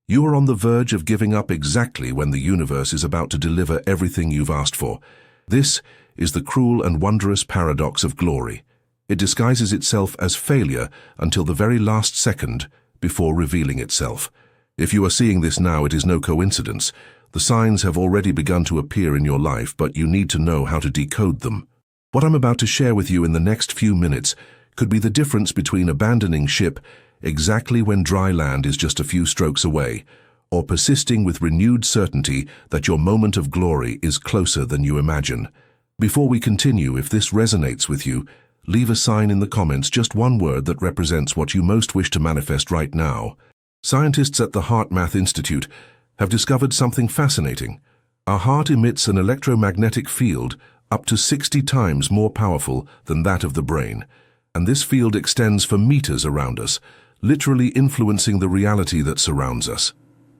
You are on the verge of giving up exactly when the universe is about to deliver everything you've asked for. This is the cruel and wondrous paradox of glory. It disguises itself as failure until the very last second before revealing itself. If you are seeing this now, it is no coincidence. The signs have already begun to appear in your life, but you need to know how to decode them. What I'm about to share with you in the next few minutes could be the difference between abandoning ship exactly when dry land is just a few strokes away, or persisting with renewed certainty that your moment of glory is closer than you imagine. Before we continue, if this resonates with you, leave a sign in the comments, just one word that represents what you most wish to manifest right now. Scientists at the Heart Math Institute have discovered something fascinating. Our heart emits an electromagnetic field up to 60 times more powerful than that of the brain, and this field extends for meters around us, literally influencing the reality that surrounds us.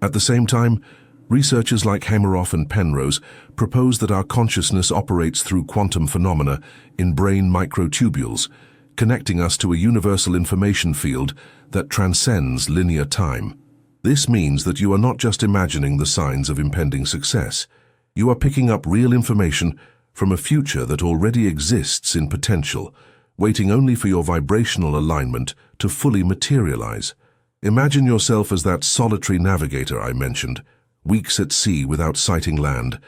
At the same time, researchers like Hameroff and Penrose propose that our consciousness operates through quantum phenomena in brain microtubules, connecting us to a universal information field that transcends linear time. This means that you are not just imagining the signs of impending success. You are picking up real information from a future that already exists in potential, waiting only for your vibrational alignment to fully materialize. Imagine yourself as that solitary navigator I mentioned, weeks at sea without sighting land.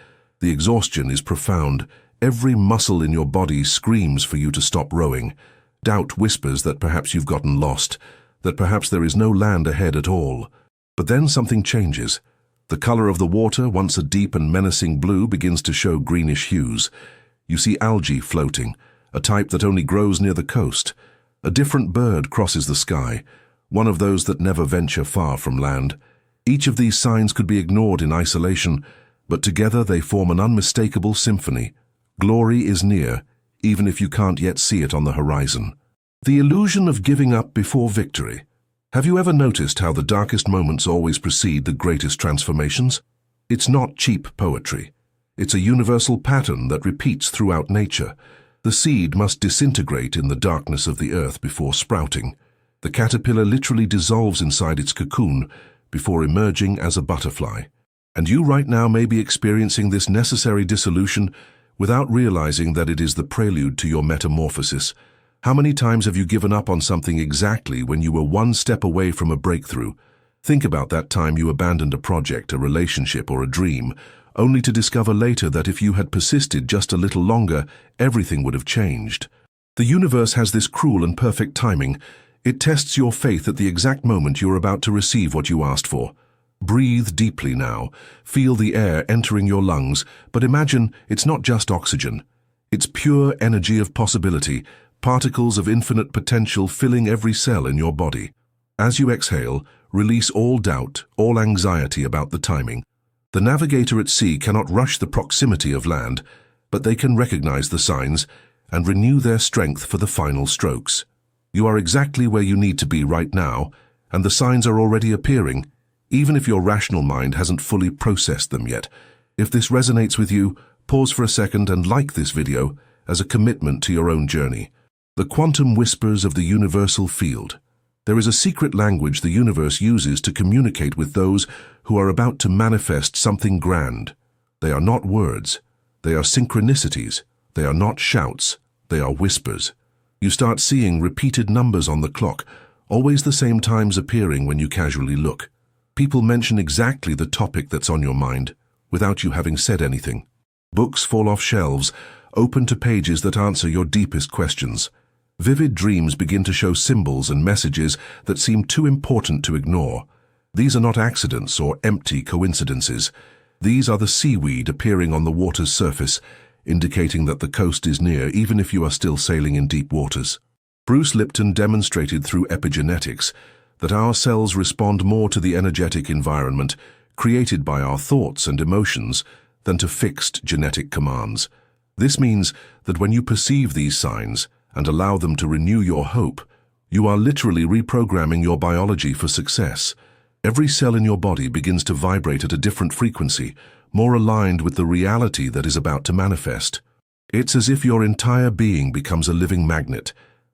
The exhaustion is profound. Every muscle in your body screams for you to stop rowing. Doubt whispers that perhaps you've gotten lost, that perhaps there is no land ahead at all. But then something changes. The color of the water, once a deep and menacing blue, begins to show greenish hues. You see algae floating, a type that only grows near the coast. A different bird crosses the sky, one of those that never venture far from land. Each of these signs could be ignored in isolation, but together they form an unmistakable symphony. Glory is near, even if you can't yet see it on the horizon. The illusion of giving up before victory. Have you ever noticed how the darkest moments always precede the greatest transformations? It's not cheap poetry. It's a universal pattern that repeats throughout nature. The seed must disintegrate in the darkness of the earth before sprouting. The caterpillar literally dissolves inside its cocoon before emerging as a butterfly. And you right now may be experiencing this necessary dissolution without realizing that it is the prelude to your metamorphosis. How many times have you given up on something exactly when you were one step away from a breakthrough? Think about that time you abandoned a project, a relationship, or a dream, only to discover later that if you had persisted just a little longer, everything would have changed. The universe has this cruel and perfect timing. It tests your faith at the exact moment you're about to receive what you asked for. Breathe deeply now. Feel the air entering your lungs, but imagine it's not just oxygen. It's pure energy of possibility, particles of infinite potential filling every cell in your body. As you exhale, release all doubt, all anxiety about the timing. The navigator at sea cannot rush the proximity of land, but they can recognize the signs and renew their strength for the final strokes. You are exactly where you need to be right now, and the signs are already appearing, even if your rational mind hasn't fully processed them yet. If this resonates with you, pause for a second and like this video as a commitment to your own journey. The quantum whispers of the universal field. There is a secret language the universe uses to communicate with those who are about to manifest something grand. They are not words. They are synchronicities. They are not shouts. They are whispers. You start seeing repeated numbers on the clock, always the same times appearing when you casually look. People mention exactly the topic that's on your mind, without you having said anything. Books fall off shelves, open to pages that answer your deepest questions. Vivid dreams begin to show symbols and messages that seem too important to ignore. These are not accidents or empty coincidences. These are the seaweed appearing on the water's surface, indicating that the coast is near even if you are still sailing in deep waters. Bruce Lipton demonstrated through epigenetics that our cells respond more to the energetic environment created by our thoughts and emotions than to fixed genetic commands. This means that when you perceive these signs and allow them to renew your hope, you are literally reprogramming your biology for success. Every cell in your body begins to vibrate at a different frequency, more aligned with the reality that is about to manifest. It's as if your entire being becomes a living magnet,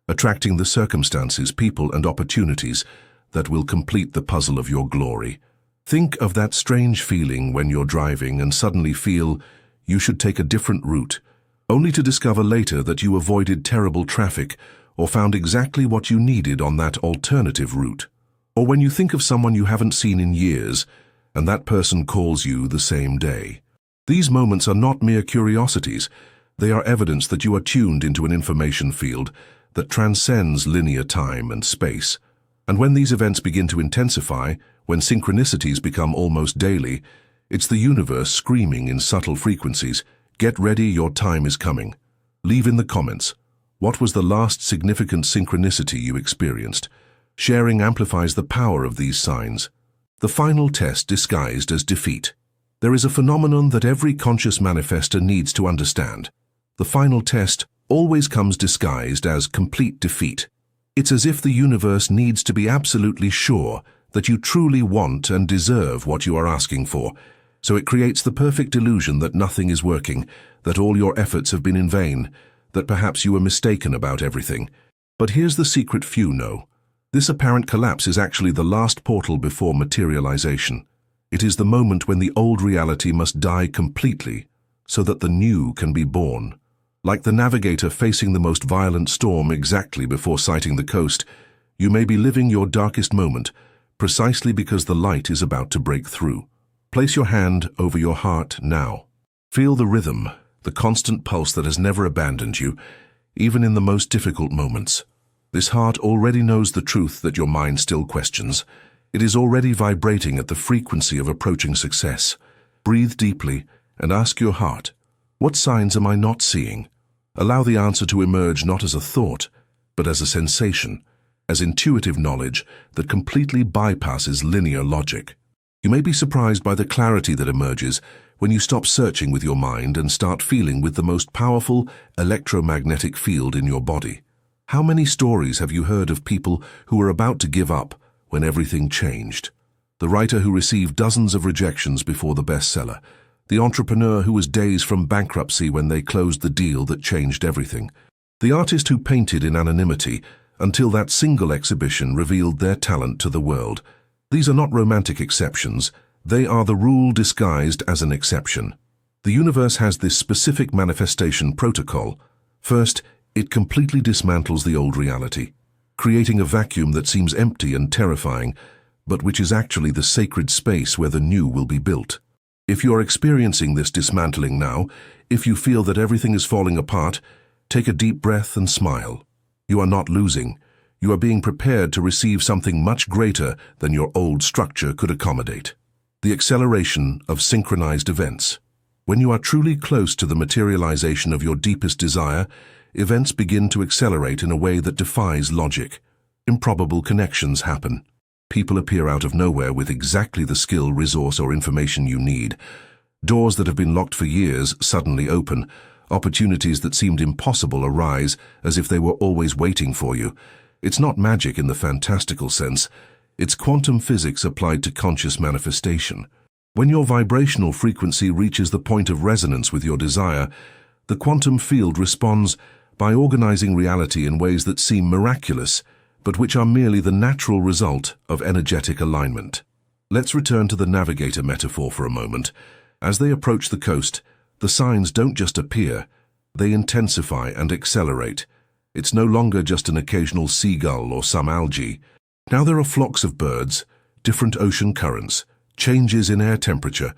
attracting the circumstances, people, and opportunities that will complete the puzzle of your glory. Think of that strange feeling when you're driving and suddenly feel you should take a different route, only to discover later that you avoided terrible traffic or found exactly what you needed on that alternative route. Or when you think of someone you haven't seen in years and that person calls you the same day. These moments are not mere curiosities. They are evidence that you are tuned into an information field that transcends linear time and space. And when these events begin to intensify, when synchronicities become almost daily, it's the universe screaming in subtle frequencies, "Get ready, your time is coming." Leave in the comments, what was the last significant synchronicity you experienced? Sharing amplifies the power of these signs. The final test disguised as defeat. There is a phenomenon that every conscious manifestor needs to understand. The final test always comes disguised as complete defeat. It's as if the universe needs to be absolutely sure that you truly want and deserve what you are asking for, so it creates the perfect illusion that nothing is working, that all your efforts have been in vain, that perhaps you were mistaken about everything. But here's the secret few know. This apparent collapse is actually the last portal before materialization. It is the moment when the old reality must die completely so that the new can be born. Like the navigator facing the most violent storm exactly before sighting the coast, you may be living your darkest moment precisely because the light is about to break through. Place your hand over your heart now. Feel the rhythm, the constant pulse that has never abandoned you, even in the most difficult moments. This heart already knows the truth that your mind still questions. It is already vibrating at the frequency of approaching success. Breathe deeply and ask your heart, what signs am I not seeing? Allow the answer to emerge not as a thought, but as a sensation, as intuitive knowledge that completely bypasses linear logic. You may be surprised by the clarity that emerges when you stop searching with your mind and start feeling with the most powerful electromagnetic field in your body. How many stories have you heard of people who were about to give up when everything changed? The writer who received dozens of rejections before the bestseller. The entrepreneur who was days from bankruptcy when they closed the deal that changed everything. The artist who painted in anonymity until that single exhibition revealed their talent to the world. These are not romantic exceptions. They are the rule disguised as an exception. The universe has this specific manifestation protocol. First, it completely dismantles the old reality, creating a vacuum that seems empty and terrifying, but which is actually the sacred space where the new will be built. If you are experiencing this dismantling now, if you feel that everything is falling apart, take a deep breath and smile. You are not losing. You are being prepared to receive something much greater than your old structure could accommodate. The acceleration of synchronized events. When you are truly close to the materialization of your deepest desire, events begin to accelerate in a way that defies logic. Improbable connections happen. People appear out of nowhere with exactly the skill, resource, or information you need. Doors that have been locked for years suddenly open. Opportunities that seemed impossible arise as if they were always waiting for you. It's not magic in the fantastical sense. It's quantum physics applied to conscious manifestation. When your vibrational frequency reaches the point of resonance with your desire, the quantum field responds by organizing reality in ways that seem miraculous, but which are merely the natural result of energetic alignment. Let's return to the navigator metaphor for a moment. As they approach the coast, the signs don't just appear, they intensify and accelerate. It's no longer just an occasional seagull or some algae. Now there are flocks of birds, different ocean currents, changes in air temperature,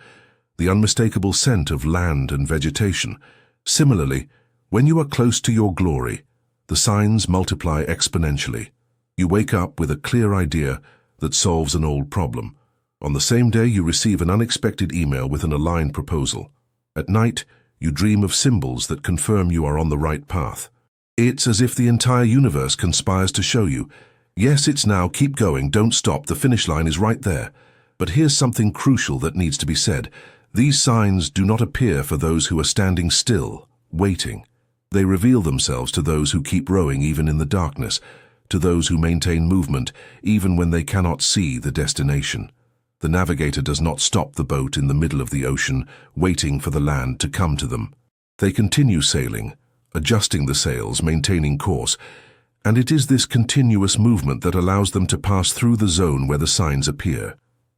the unmistakable scent of land and vegetation. Similarly, when you are close to your glory, the signs multiply exponentially. You wake up with a clear idea that solves an old problem. On the same day, you receive an unexpected email with an aligned proposal. At night, you dream of symbols that confirm you are on the right path. It's as if the entire universe conspires to show you, yes, it's now, keep going, don't stop, the finish line is right there. But here's something crucial that needs to be said. These signs do not appear for those who are standing still, waiting. They reveal themselves to those who keep rowing even in the darkness, to those who maintain movement even when they cannot see the destination. The navigator does not stop the boat in the middle of the ocean, waiting for the land to come to them. They continue sailing, adjusting the sails, maintaining course, and it is this continuous movement that allows them to pass through the zone where the signs appear.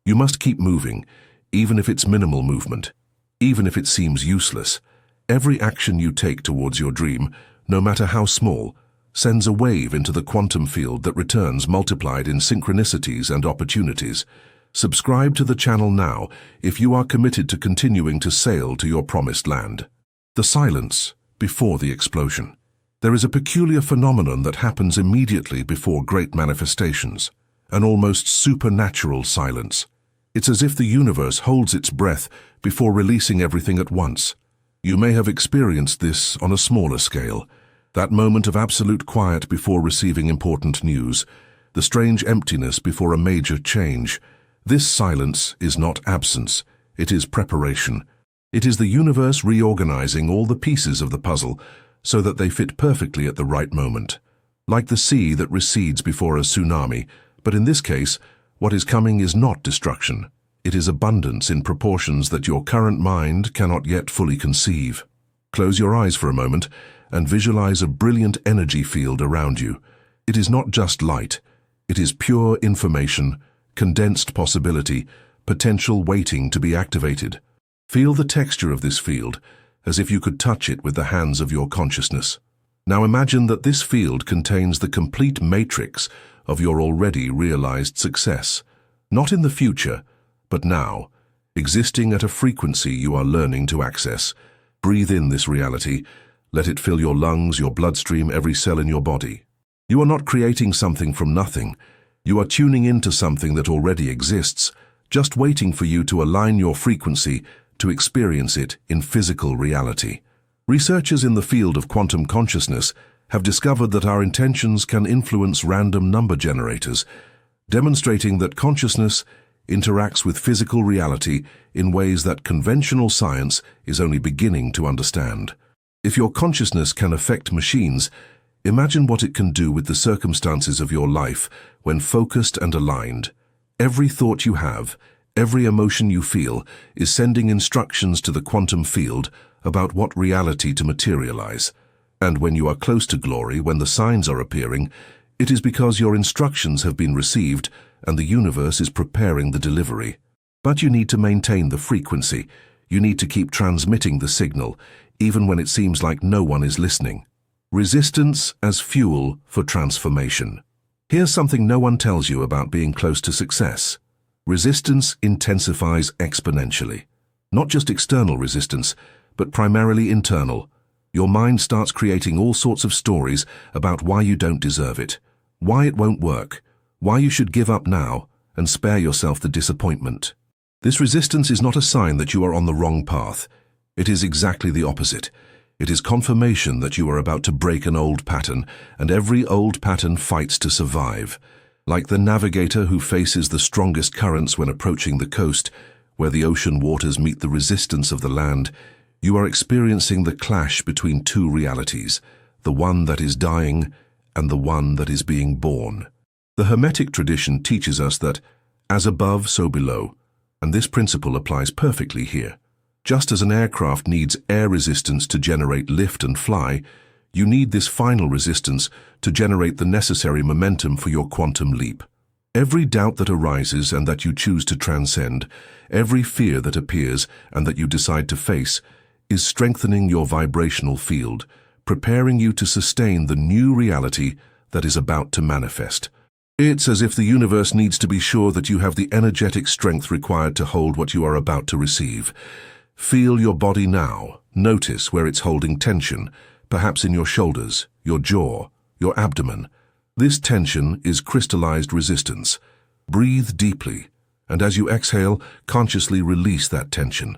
You must keep moving, even if it's minimal movement, even if it seems useless. Every action you take towards your dream, no matter how small, sends a wave into the quantum field that returns multiplied in synchronicities and opportunities. Subscribe to the channel now if you are committed to continuing to sail to your promised land. The silence before the explosion. There is a peculiar phenomenon that happens immediately before great manifestations, an almost supernatural silence. It's as if the universe holds its breath before releasing everything at once. You may have experienced this on a smaller scale, that moment of absolute quiet before receiving important news, the strange emptiness before a major change. This silence is not absence, it is preparation. It is the universe reorganizing all the pieces of the puzzle so that they fit perfectly at the right moment. Like the sea that recedes before a tsunami, but in this case, what is coming is not destruction. It is abundance in proportions that your current mind cannot yet fully conceive. Close your eyes for a moment and visualize a brilliant energy field around you. It is not just light. It is pure information, condensed possibility, potential waiting to be activated. Feel the texture of this field, as if you could touch it with the hands of your consciousness. Now imagine that this field contains the complete matrix of your already realized success, not in the future, but now, existing at a frequency you are learning to access. Breathe in this reality. Let it fill your lungs, your bloodstream, every cell in your body. You are not creating something from nothing. You are tuning into something that already exists, just waiting for you to align your frequency to experience it in physical reality. Researchers in the field of quantum consciousness have discovered that our intentions can influence random number generators, demonstrating that consciousness interacts with physical reality in ways that conventional science is only beginning to understand. If your consciousness can affect machines, imagine what it can do with the circumstances of your life when focused and aligned. Every thought you have, every emotion you feel, is sending instructions to the quantum field about what reality to materialize. And when you are close to glory, when the signs are appearing, it is because your instructions have been received and the universe is preparing the delivery. But you need to maintain the frequency. You need to keep transmitting the signal, even when it seems like no one is listening. Resistance as fuel for transformation. Here's something no one tells you about being close to success. Resistance intensifies exponentially. Not just external resistance, but primarily internal. Your mind starts creating all sorts of stories about why you don't deserve it, why it won't work, why you should give up now and spare yourself the disappointment. This resistance is not a sign that you are on the wrong path. It is exactly the opposite. It is confirmation that you are about to break an old pattern, and every old pattern fights to survive. Like the navigator who faces the strongest currents when approaching the coast, where the ocean waters meet the resistance of the land, you are experiencing the clash between two realities, the one that is dying and the one that is being born. The Hermetic tradition teaches us that, as above, so below, and this principle applies perfectly here. Just as an aircraft needs air resistance to generate lift and fly, you need this final resistance to generate the necessary momentum for your quantum leap. Every doubt that arises and that you choose to transcend, every fear that appears and that you decide to face, is strengthening your vibrational field, preparing you to sustain the new reality that is about to manifest. It's as if the universe needs to be sure that you have the energetic strength required to hold what you are about to receive. Feel your body now. Notice where it's holding tension, perhaps in your shoulders, your jaw, your abdomen. This tension is crystallized resistance. Breathe deeply, and as you exhale, consciously release that tension.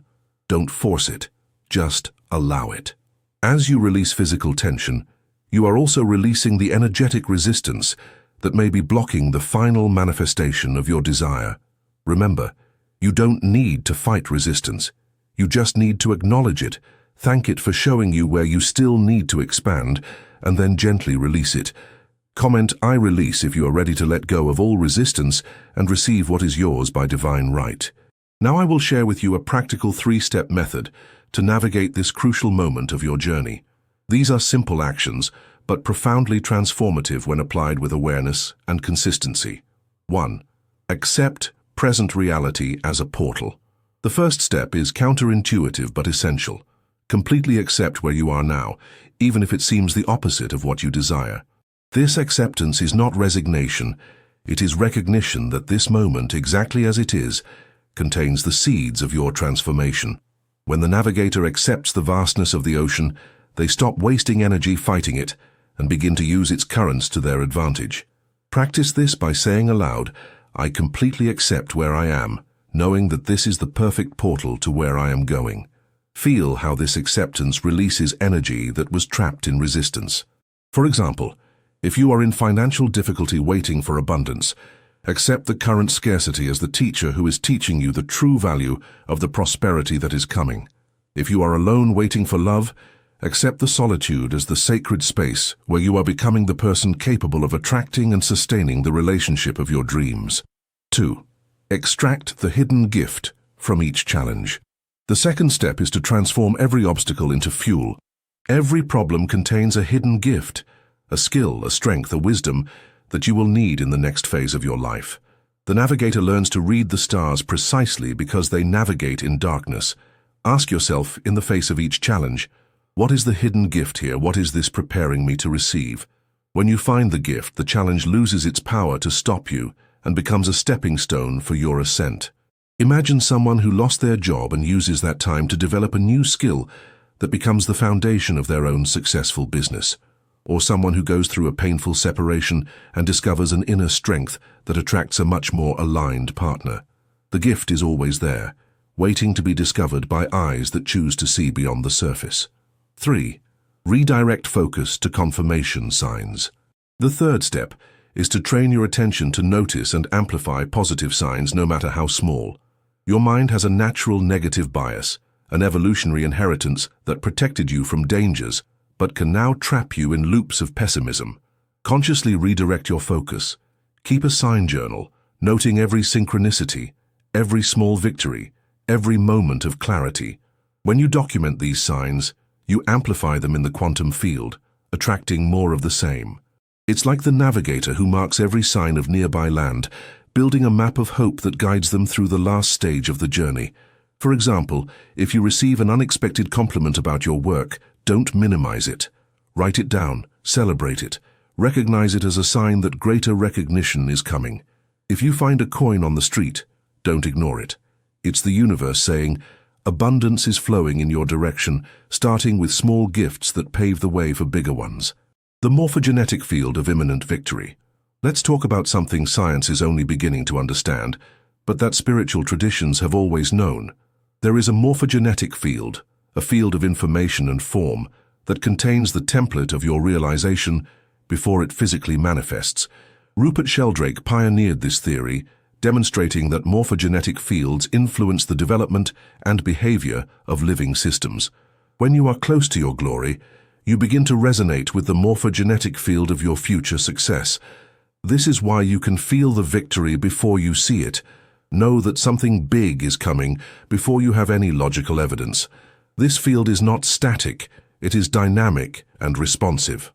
Don't force it, just allow it. As you release physical tension, you are also releasing the energetic resistance that may be blocking the final manifestation of your desire. Remember, you don't need to fight resistance. You just need to acknowledge it, thank it for showing you where you still need to expand, and then gently release it. Comment "I release" if you are ready to let go of all resistance and receive what is yours by divine right. Now I will share with you a practical 3-step method to navigate this crucial moment of your journey. These are simple actions, but profoundly transformative when applied with awareness and consistency. 1. Accept present reality as a portal. The first step is counterintuitive but essential. Completely accept where you are now, even if it seems the opposite of what you desire. This acceptance is not resignation, it is recognition that this moment, exactly as it is, contains the seeds of your transformation. When the navigator accepts the vastness of the ocean, they stop wasting energy fighting it and begin to use its currents to their advantage. Practice this by saying aloud, "I completely accept where I am," knowing that this is the perfect portal to where I am going. Feel how this acceptance releases energy that was trapped in resistance. For example, if you are in financial difficulty waiting for abundance, accept the current scarcity as the teacher who is teaching you the true value of the prosperity that is coming. If you are alone waiting for love, accept the solitude as the sacred space where you are becoming the person capable of attracting and sustaining the relationship of your dreams. 2. Extract the hidden gift from each challenge. The second step is to transform every obstacle into fuel. Every problem contains a hidden gift, a skill, a strength, a wisdom that you will need in the next phase of your life. The navigator learns to read the stars precisely because they navigate in darkness. Ask yourself, in the face of each challenge, what is the hidden gift here? What is this preparing me to receive? When you find the gift, the challenge loses its power to stop you and becomes a stepping stone for your ascent. Imagine someone who lost their job and uses that time to develop a new skill that becomes the foundation of their own successful business. Or someone who goes through a painful separation and discovers an inner strength that attracts a much more aligned partner. The gift is always there, waiting to be discovered by eyes that choose to see beyond the surface. 3. Redirect focus to confirmation signs. The third step is to train your attention to notice and amplify positive signs, no matter how small. Your mind has a natural negative bias, an evolutionary inheritance that protected you from dangers, but can now trap you in loops of pessimism. Consciously redirect your focus. Keep a sign journal, noting every synchronicity, every small victory, every moment of clarity. When you document these signs, you amplify them in the quantum field, attracting more of the same. It's like the navigator who marks every sign of nearby land, building a map of hope that guides them through the last stage of the journey. For example, if you receive an unexpected compliment about your work, don't minimize it. Write it down, celebrate it, recognize it as a sign that greater recognition is coming. If you find a coin on the street, don't ignore it. It's the universe saying, abundance is flowing in your direction, starting with small gifts that pave the way for bigger ones. The morphogenetic field of imminent victory. Let's talk about something science is only beginning to understand, but that spiritual traditions have always known. There is a morphogenetic field, a field of information and form that contains the template of your realization before it physically manifests. Rupert Sheldrake pioneered this theory, demonstrating that morphogenetic fields influence the development and behavior of living systems. When you are close to your glory, you begin to resonate with the morphogenetic field of your future success. This is why you can feel the victory before you see it. Know that something big is coming before you have any logical evidence. This field is not static, it is dynamic and responsive.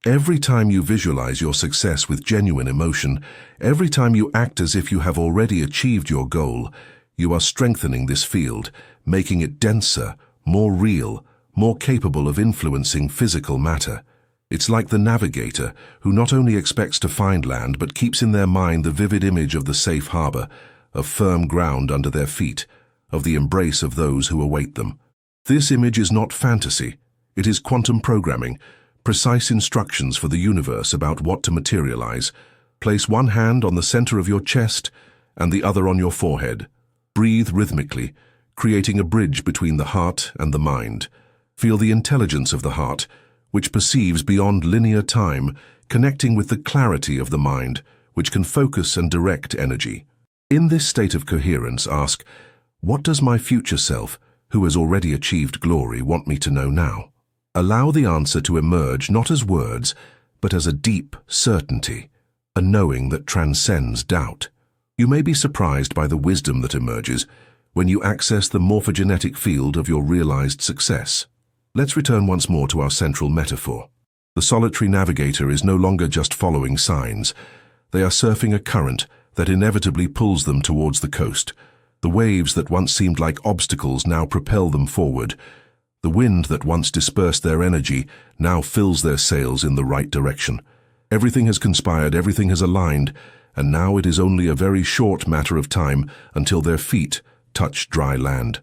Every time you visualize your success with genuine emotion, every time you act as if you have already achieved your goal, you are strengthening this field, making it denser, more real, more capable of influencing physical matter. It's like the navigator who not only expects to find land but keeps in their mind the vivid image of the safe harbor, of firm ground under their feet, of the embrace of those who await them. This image is not fantasy, it is quantum programming, precise instructions for the universe about what to materialize. Place one hand on the center of your chest and the other on your forehead. Breathe rhythmically, creating a bridge between the heart and the mind. Feel the intelligence of the heart, which perceives beyond linear time, connecting with the clarity of the mind, which can focus and direct energy. In this state of coherence, ask, what does my future self, who has already achieved glory, want me to know now? Allow the answer to emerge not as words, but as a deep certainty, a knowing that transcends doubt. You may be surprised by the wisdom that emerges when you access the morphogenetic field of your realized success. Let's return once more to our central metaphor. The solitary navigator is no longer just following signs. They are surfing a current, that inevitably pulls them towards the coast. The waves that once seemed like obstacles now propel them forward. The wind that once dispersed their energy now fills their sails in the right direction. Everything has conspired, everything has aligned, and now it is only a very short matter of time until their feet touch dry land.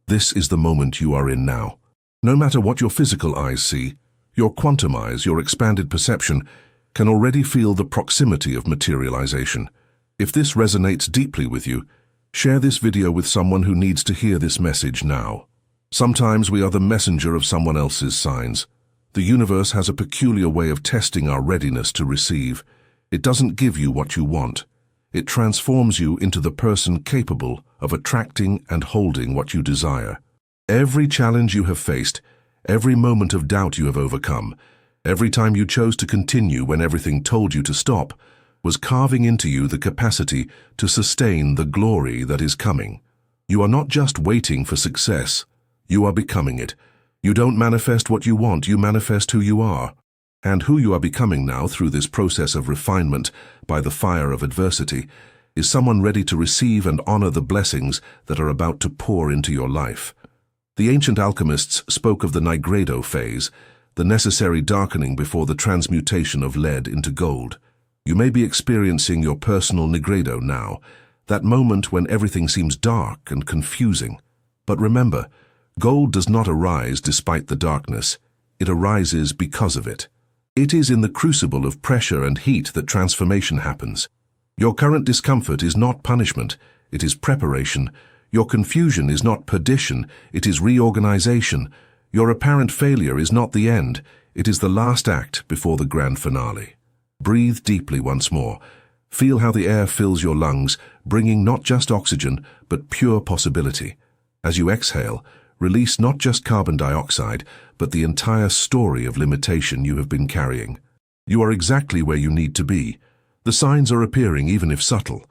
This is the moment you are in now. No matter what your physical eyes see, your quantum eyes, your expanded perception, can already feel the proximity of materialization. If this resonates deeply with you, share this video with someone who needs to hear this message now. Sometimes we are the messenger of someone else's signs. The universe has a peculiar way of testing our readiness to receive. It doesn't give you what you want. It transforms you into the person capable of attracting and holding what you desire. Every challenge you have faced, every moment of doubt you have overcome, every time you chose to continue when everything told you to stop, was carving into you the capacity to sustain the glory that is coming. You are not just waiting for success. You are becoming it. You don't manifest what you want, you manifest who you are. And who you are becoming now through this process of refinement by the fire of adversity is someone ready to receive and honor the blessings that are about to pour into your life. The ancient alchemists spoke of the nigredo phase, the necessary darkening before the transmutation of lead into gold. You may be experiencing your personal nigredo now, that moment when everything seems dark and confusing. But remember, gold does not arise despite the darkness. It arises because of it. It is in the crucible of pressure and heat that transformation happens. Your current discomfort is not punishment, it is preparation. Your confusion is not perdition, it is reorganization. Your apparent failure is not the end, it is the last act before the grand finale. Breathe deeply once more. Feel how the air fills your lungs, bringing not just oxygen, but pure possibility. As you exhale, release not just carbon dioxide, but the entire story of limitation you have been carrying. You are exactly where you need to be. The signs are appearing even if subtle.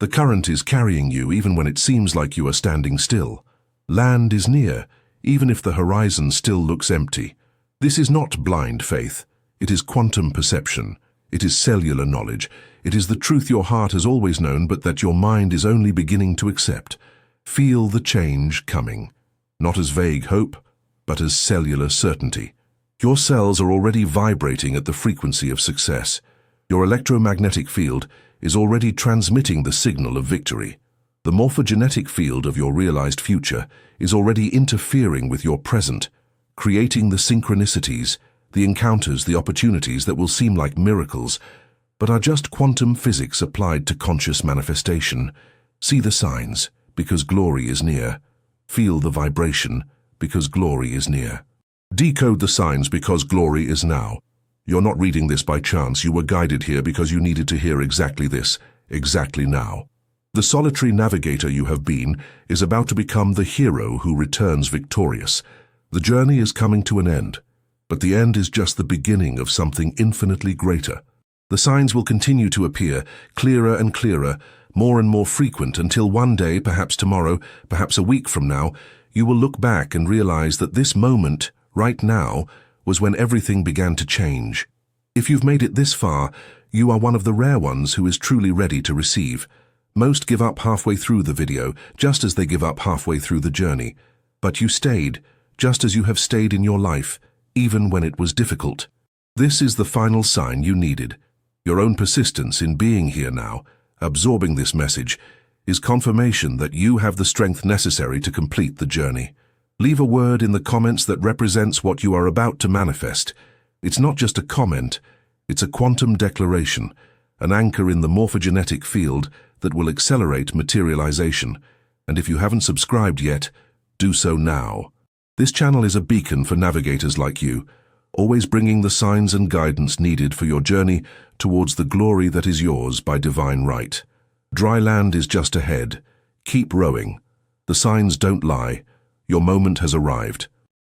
The current is carrying you even when it seems like you are standing still. Land is near, even if the horizon still looks empty. This is not blind faith. It is quantum perception. It is cellular knowledge. It is the truth your heart has always known but that your mind is only beginning to accept. Feel the change coming. Not as vague hope, but as cellular certainty. Your cells are already vibrating at the frequency of success. Your electromagnetic field is already transmitting the signal of victory. The morphogenetic field of your realized future is already interfering with your present, creating the synchronicities, the encounters, the opportunities that will seem like miracles, but are just quantum physics applied to conscious manifestation. See the signs, because glory is near. Feel the vibration, because glory is near. Decode the signs because glory is now. You're not reading this by chance. You were guided here because you needed to hear exactly this, exactly now. The solitary navigator you have been is about to become the hero who returns victorious. The journey is coming to an end, but the end is just the beginning of something infinitely greater. The signs will continue to appear, clearer and clearer, more and more frequent, until one day, perhaps tomorrow, perhaps a week from now, you will look back and realize that this moment, right now, was when everything began to change. If you've made it this far, you are one of the rare ones who is truly ready to receive. Most give up halfway through the video, just as they give up halfway through the journey. But you stayed, just as you have stayed in your life, even when it was difficult. This is the final sign you needed. Your own persistence in being here now, absorbing this message, is confirmation that you have the strength necessary to complete the journey. Leave a word in the comments that represents what you are about to manifest. It's not just a comment, it's a quantum declaration, an anchor in the morphogenetic field that will accelerate materialization. And if you haven't subscribed yet, do so now. This channel is a beacon for navigators like you, always bringing the signs and guidance needed for your journey towards the glory that is yours by divine right. Dry land is just ahead. Keep rowing. The signs don't lie. Your moment has arrived.